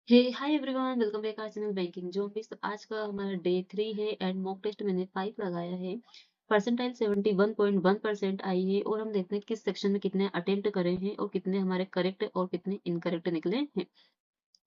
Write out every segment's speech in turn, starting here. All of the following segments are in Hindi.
Hey hi everyone, welcome back our channel banking zombies. तो आज का हमारा डे 3 है एंड मॉक टेस्ट मैंने 5 लगाया है। परसेंटाइल 71.1% आई है और हम देखते हैं किस सेक्शन में कितने अटेम्प्ट करे हैं और कितने हमारे करेक्ट और कितने इनकरेक्ट निकले हैं।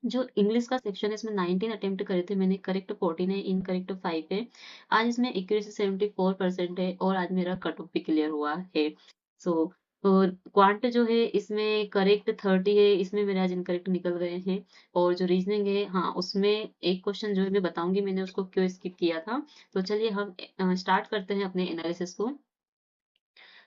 जो इंग्लिश का सेक्शन है इसमें 19 अटेम्प्ट करे थे मैंने, करेक्ट 14 है, इनकरेक्ट 5 है। आज इसमें एक्यूरेसी 74% है और आज मेरा कट ऑफ भी क्लियर हुआ है। सो और क्वांट जो है इसमें करेक्ट 30 है, इसमें मेरे आज इनकरेक्ट निकल गए हैं। और जो रीजनिंग है, हाँ, उसमें एक क्वेश्चन जो है मैं बताऊंगी मैंने उसको क्यों स्किप किया था। तो चलिए हम स्टार्ट करते हैं अपने एनालिसिस को।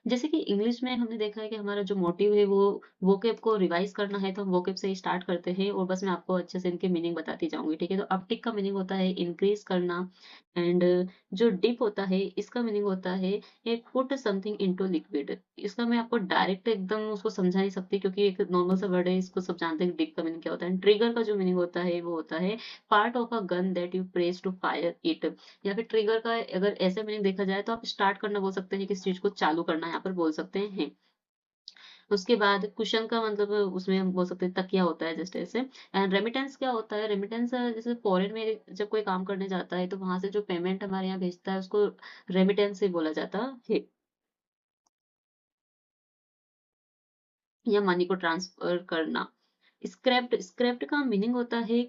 जैसे कि इंग्लिश में हमने देखा है कि हमारा जो मोटिव है वो वोकैब को रिवाइज करना है, तो हम वोकैब से ही स्टार्ट करते हैं और बस मैं आपको अच्छे से इनके मीनिंग बताती जाऊंगी। ठीक है, तो अपटिक का मीनिंग होता है इंक्रीज करना। एंड जो डिप होता है इसका मीनिंग होता है ये पुट समथिंग इनटू लिक्विड। इसका मैं आपको डायरेक्ट एकदम उसको समझा नहीं सकती क्योंकि एक नॉर्मल सा वर्ड है, इसको सब जानते हैं डिप का मीनिंग क्या होता है। ट्रिगर का जो मीनिंग होता है वो होता है part of a gun that you press to fire it. या फिर ट्रिगर का अगर ऐसे मीनिंग देखा जाए तो आप स्टार्ट करना बोल सकते हैं, किसी चीज को चालू करना यहाँ पर बोल सकते हैं। उसके बाद कुशन का मतलब उसमें हम बोल सकते हैं तकिया होता है जस्ट ऐसे। एंड रेमिटेंस क्या होता है? रेमिटेंस जैसे फॉरेन में जब कोई काम करने जाता है तो वहां से जो पेमेंट हमारे यहाँ भेजता है उसको रेमिटेंस से बोला जाता है, या मनी को ट्रांसफर करना। स्क्रैप्ड, स्क्रैप्ड का मीनिंग होता है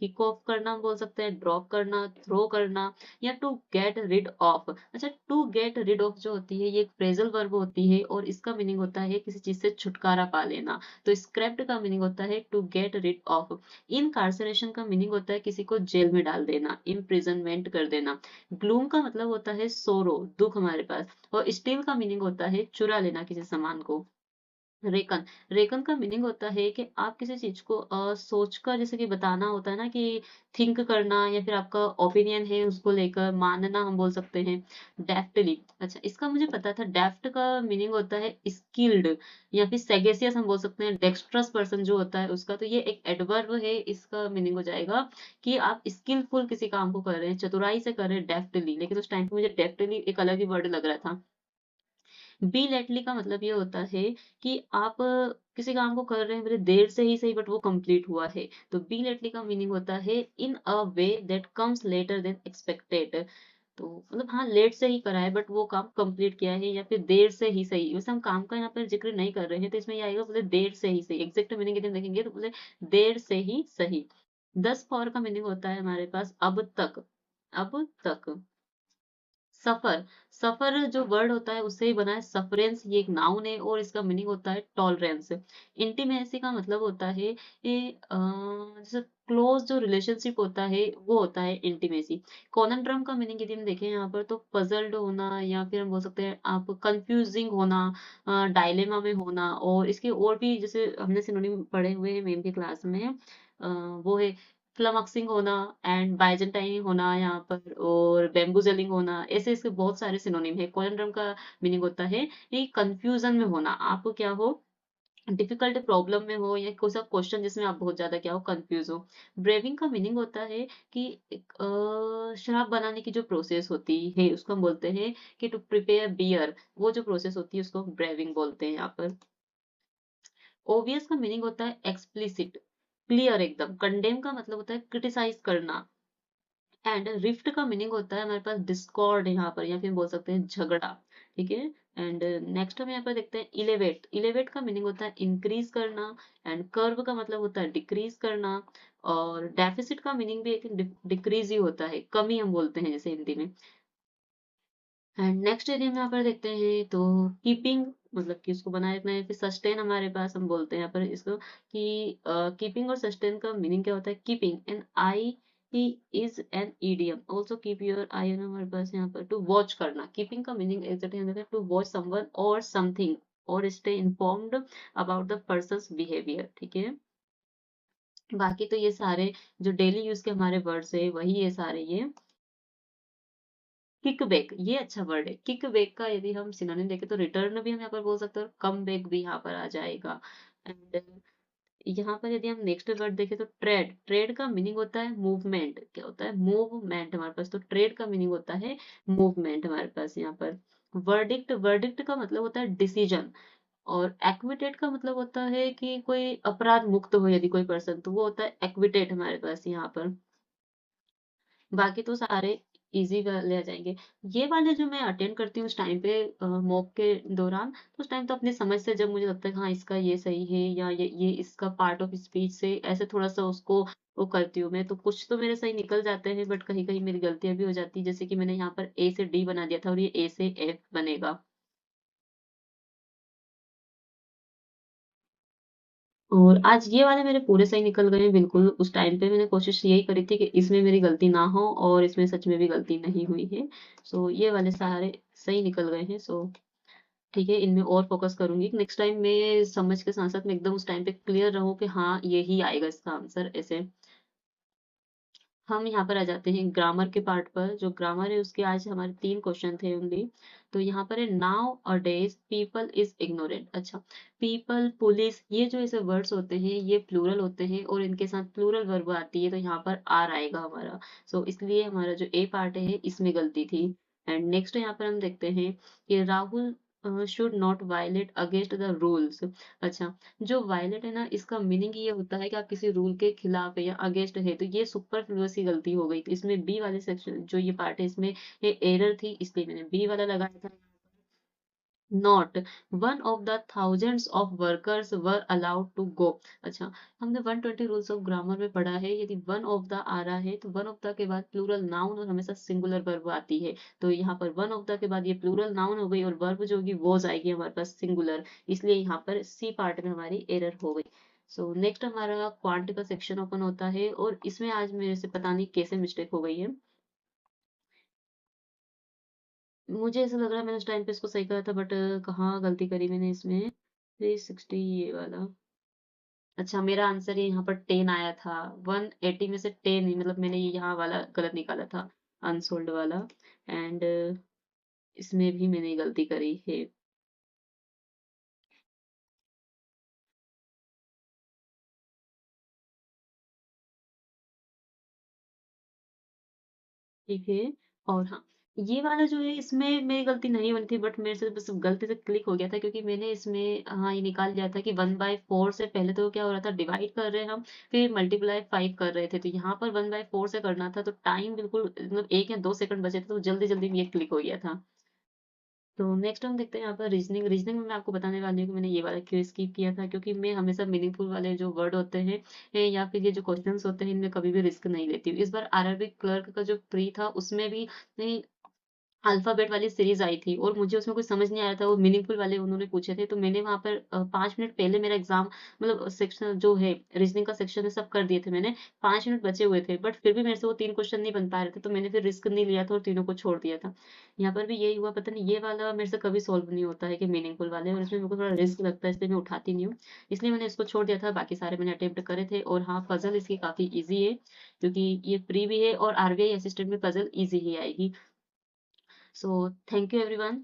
किक ऑफ करना, बोल सकते हैं ड्रॉप करना, थ्रो करना, या टू गेट रिड ऑफ। अच्छा, टू गेट रिड ऑफ जो होती है ये एक फ्रेजल वर्ब होती है और इसका मीनिंग होता है किसी चीज से छुटकारा पा लेना। तो स्क्रैप्ड का मीनिंग होता है to get rid of. Incarceration का मीनिंग होता है किसी को जेल में डाल देना, इम्प्रिजनमेंट कर देना। ग्लूम का मतलब होता है सोरो, दुख हमारे पास। और स्टील का मीनिंग होता है चुरा लेना किसी सामान को। रेकन, रेकन का मीनिंग होता है कि आप किसी चीज को सोचकर, जैसे कि बताना होता है ना कि थिंक करना, या फिर आपका ओपिनियन है उसको लेकर मानना, हम बोल सकते हैं। डेफ्टली, अच्छा इसका मुझे पता था, डेफ्ट का मीनिंग होता है स्किल्ड, या फिर सेगेसियस हम बोल सकते हैं, डेक्स्ट्रस पर्सन जो होता है उसका। तो ये एक एडवर्ब है, इसका मीनिंग हो जाएगा कि आप स्किलफुल किसी काम को कर रहे हैं, चतुराई से कर रहे हैं डेफ्टली। लेकिन उस टाइम पे मुझे डेफ्टली एक अलग ही वर्ड लग रहा था। बी लेटली का मतलब ये होता है कि आप किसी काम को कर रहे हैं, भले देर से ही सही बट वो कंप्लीट हुआ है। तो बी लेटली का मीनिंग होता है in a way that comes later than expected. तो मतलब हाँ, लेट से ही करा है बट वो काम कंप्लीट किया है, या फिर देर से ही सही। वैसे हम काम का यहाँ पर जिक्र नहीं कर रहे हैं तो इसमें ये आएगा बोले देर से ही सही। एग्जैक्ट मीनिंग यदि हम देखेंगे तो बोले देर से ही सही। 10 फॉर का मीनिंग होता है हमारे पास अब तक, अब तक। सफर, सफर जो वर्ड होता है उससे ही बना है। सफरेंस ये एक नाउन है और इसका मीनिंग होता है टॉलरेंस। इंटीमेसी का मतलब होता है ये जैसे क्लोज जो रिलेशनशिप होता है वो होता है इंटीमेसी। कॉनन्ड्रम का मीनिंग यदि हम देखें यहाँ पर तो पजल्ड होना, या फिर हम बोल सकते हैं आप कंफ्यूजिंग होना, डायलेमा में होना। और इसके और भी जैसे हमने सिनोनिम पढ़े हुए हैं मेम की क्लास में, वो है फ्लमक्सिंग होना एंड बाइजेंटाइन होना यहाँ पर, और बैम्बूजेलिंग होना। ऐसे इसके बहुत सारे सिनोनिम है। कोलिंड्रम का मीनिंग होता है ये कंफ्यूजन में होना, आप क्या हो, डिफिकल्ट प्रॉब्लम में हो, या कोई सा क्वेश्चन जिसमें आप बहुत ज्यादा क्या हो, कंफ्यूज हो। ब्रेविंग का मीनिंग होता है कि एक शराब बनाने की जो प्रोसेस होती है उसको हम बोलते हैं कि टू प्रिपेयर बियर। वो जो प्रोसेस होती है उसको ब्रेविंग बोलते हैं यहाँ पर। ओबियस का मीनिंग होता है एक्सप्लिसिट, क्लियर एकदम। कंडेम का मतलब होता है क्रिटिसाइज करना। एंड रिफ्ट का मीनिंग होता है हमारे पास डिस्कॉर्ड यहाँ पर, या फिर बोल सकते हैं झगड़ा। ठीक है। एंड नेक्स्ट हम यहाँ पर देखते हैं इलेवेट। इलेवेट का मीनिंग होता है इंक्रीज करना। एंड कर्व का मतलब होता है डिक्रीज करना। और डेफिसिट का मीनिंग भी एक डिक्रीज ही होता है, कमी हम बोलते हैं जैसे हिंदी में। एंड नेक्स्ट यदि हम यहाँ पर देखते हैं तो कीपिंग, मतलब कि उसको बनाए रखना है। फिर सस्टेन हमारे पास हम बोलते हैं यहाँ पर इसको कि कीपिंग और सस्टेन का मीनिंग क्या होता है। कीपिंग एन आई ही is an idiom, also keep your eye on, हमारे पास यहाँ पर टू वॉच करना। कीपिंग का meaning exactly to watch someone और समथिंग, और stay informed about the person's behaviour. ठीक है। बाकी तो ये सारे जो डेली यूज के हमारे वर्ड्स है वही ये सारे ये। किक बैक, ये अच्छा वर्ड है। किक बैक का यदि हम सिनोनिम देखें तो रिटर्न भी हम यहाँ पर बोल सकते हैं, और कम बैक भी यहाँ पर आ जाएगा। एंड यहाँ पर यदि हम नेक्स्ट वर्ड देखें तो ट्रेड, ट्रेड का मीनिंग होता है मूवमेंट। क्या होता है? मूवमेंट हमारे पास। तो ट्रेड का मीनिंग होता है मूवमेंट हमारे पास यहाँ पर। वर्डिक्ट, वर्डिक्ट का मतलब होता है डिसीजन। और एक्विटेड का मतलब होता है कि कोई अपराध मुक्त हो यदि कोई पर्सन, तो वो होता है एक्विटेड हमारे पास यहाँ पर। बाकी तो सारे इजी वाले आ जाएंगे। ये वाले जो मैं अटेंड करती हूँ उस टाइम पे मॉक के दौरान, तो उस टाइम तो अपनी समझ से जब मुझे लगता है कि हाँ इसका ये सही है या ये इसका पार्ट ऑफ स्पीच से ऐसे थोड़ा सा उसको वो करती हूँ मैं, तो कुछ तो मेरे सही निकल जाते हैं, बट कहीं कहीं मेरी गलतियां भी हो जाती है, जैसे कि मैंने यहाँ पर ए से डी बना दिया था और ये ए से एफ बनेगा। और आज ये वाले मेरे पूरे सही निकल गए हैं बिल्कुल। उस टाइम पे मैंने कोशिश यही करी थी कि इसमें मेरी गलती ना हो, और इसमें सच में भी गलती नहीं हुई है। सो ये वाले सारे सही निकल गए हैं। सो ठीक है, इनमें और फोकस करूंगी नेक्स्ट टाइम। मैं समझ के साथ साथ मैं एकदम उस टाइम पे क्लियर रहूं कि हाँ यही आएगा इसका आंसर ऐसे। हम यहाँ पर आ जाते हैं ग्रामर के पार्ट पर। जो ग्रामर है उसके आज हमारे 3 क्वेश्चन थे ओनली। तो यहाँ पर है now a days people is ignorant. अच्छा, पीपल, पुलिस, ये जो ऐसे वर्ड्स होते हैं ये प्लूरल होते हैं और इनके साथ प्लूरल वर्ब आती है, तो यहाँ पर आर आएगा हमारा। सो इसलिए हमारा जो ए पार्ट है इसमें गलती थी। एंड नेक्स्ट यहाँ पर हम देखते हैं कि Rahul should not violate against the rules. अच्छा, जो वायलेट है ना, इसका मीनिंग ये होता है कि आप किसी रूल के खिलाफ है या अगेंस्ट है, तो ये सुपरफ्लुअस की गलती हो गई। तो इसमें बी वाले सेक्शन जो ये पार्ट है इसमें ये एरर थी, इसलिए मैंने बी वाला लगाया था। Not one of the thousands of workers were allowed to go. अच्छा, हमने 120 रूल्स ऑफ ग्रामर में पढ़ा है, यदि वन ऑफ द आ रहा है तो वन ऑफ द के बाद प्लूरल नाउन और हमेशा सिंगुलर वर्ब आती है। तो यहाँ पर वन ऑफ द के बाद ये प्लूरल नाउन हो गई और वर्ब जो होगी वो आएगी हमारे पास सिंगुलर, इसलिए यहाँ पर सी पार्ट में हमारी एरर हो गई। सो नेक्स्ट हमारा क्वांट का सेक्शन ओपन होता है और इसमें आज मेरे से पता नहीं कैसे मिस्टेक हो गई है। मुझे ऐसा लग रहा है मैंने उस टाइम पे इसको सही करा था, बट कहाँ गलती करी मैंने इसमें। 360 ये वाला। अच्छा, मेरा आंसर ये यहाँ पर 10 आया था। 180 में से 10 ही, मतलब मैंने ये यहाँ वाला गलत निकाला था, अनसोल्ड वाला। एंड इसमें भी मैंने गलती करी है। ठीक है। और हाँ, ये वाला जो है इसमें मेरी गलती नहीं बनी थी, बट मेरे से बस गलती से क्लिक हो गया था, क्योंकि मैंने इसमें हाँ ये निकाल लिया था कि 1/4 से पहले तो क्या हो रहा था, डिवाइड कर रहे हैं हम, फिर मल्टीप्लाई 5 कर रहे थे, तो यहाँ पर 1/4 से करना था, तो टाइम बिल्कुल मतलब 1 या 2 सेकंड बचे थे, तो जल्दी जल्दी में ये क्लिक हो गया था। तो नेक्स्ट हम देखते हैं यहाँ पर रीजनिंग। रीजनिंग में मैं आपको बताने वाली हूँ कि मैंने ये वाला क्यों स्किप किया था, क्योंकि मैं हमेशा मीनिंगफुल वाले जो वर्ड होते हैं या फिर ये जो क्वेश्चंस होते हैं इनमें कभी भी रिस्क नहीं लेती हूँ। इस बार आरआरबी क्लर्क का जो प्री था उसमें भी अल्फाबेट वाली सीरीज आई थी और मुझे उसमें कुछ समझ नहीं आ रहा था, वो मीनिंगफुल वाले उन्होंने पूछे थे, तो मैंने वहां पर 5 मिनट पहले मेरा एग्जाम मतलब सेक्शन जो है रीजनिंग का सेक्शन है सब कर दिए थे मैंने। 5 मिनट बचे हुए थे, बट फिर भी मेरे से वो 3 क्वेश्चन नहीं बन पा रहे थे, तो मैंने फिर रिस्क नहीं लिया था और तीनों को छोड़ दिया था। यहाँ पर भी यही हुआ, पता नहीं ये वाला मेरे से कभी सॉल्व नहीं होता है कि मीनिंगफुल वाले, और इसमें मेरे को थोड़ा रिस्क लगता है, इसलिए मैं उठाती नहीं हूँ। इसलिए मैंने इसको छोड़ दिया था, बाकी सारे मैंने अटेम्प्ट करे थे। और हाँ, पजल इसकी काफी ईजी है, क्योंकि ये प्री भी है और आरबीआई असिस्टेंट में पजल ईजी ही आएगी। So thank you everyone.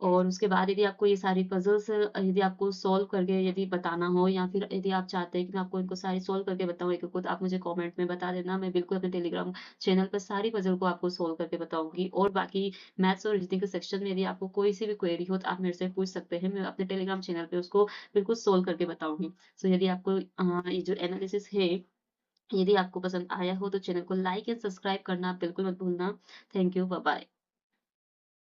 और उसके बाद यदि आपको ये सारी पजल्स यदि आपको सॉल्व करके यदि बताना हो, या फिर यदि आप चाहते हैं कि मैं आपको इनको सारी सॉल्व करके बताऊं एक एक को, तो आप मुझे कमेंट में बता देना। मैं बिल्कुल अपने टेलीग्राम चैनल पर सारी पजल को आपको सॉल्व करके बताऊंगी। और बाकी मैथ्स और रीजनिंग के सेक्शन में यदि आपको कोई सी भी क्वेरी हो तो आप मेरे से पूछ सकते हैं, मैं अपने टेलीग्राम चैनल पे उसको बिल्कुल सोल्व करके बताऊंगी। सो यदि आपको ये जो एनालिसिस है यदि आपको पसंद आया हो तो चैनल को लाइक एंड सब्सक्राइब करना बिल्कुल मत भूलना। Thank you, bye bye.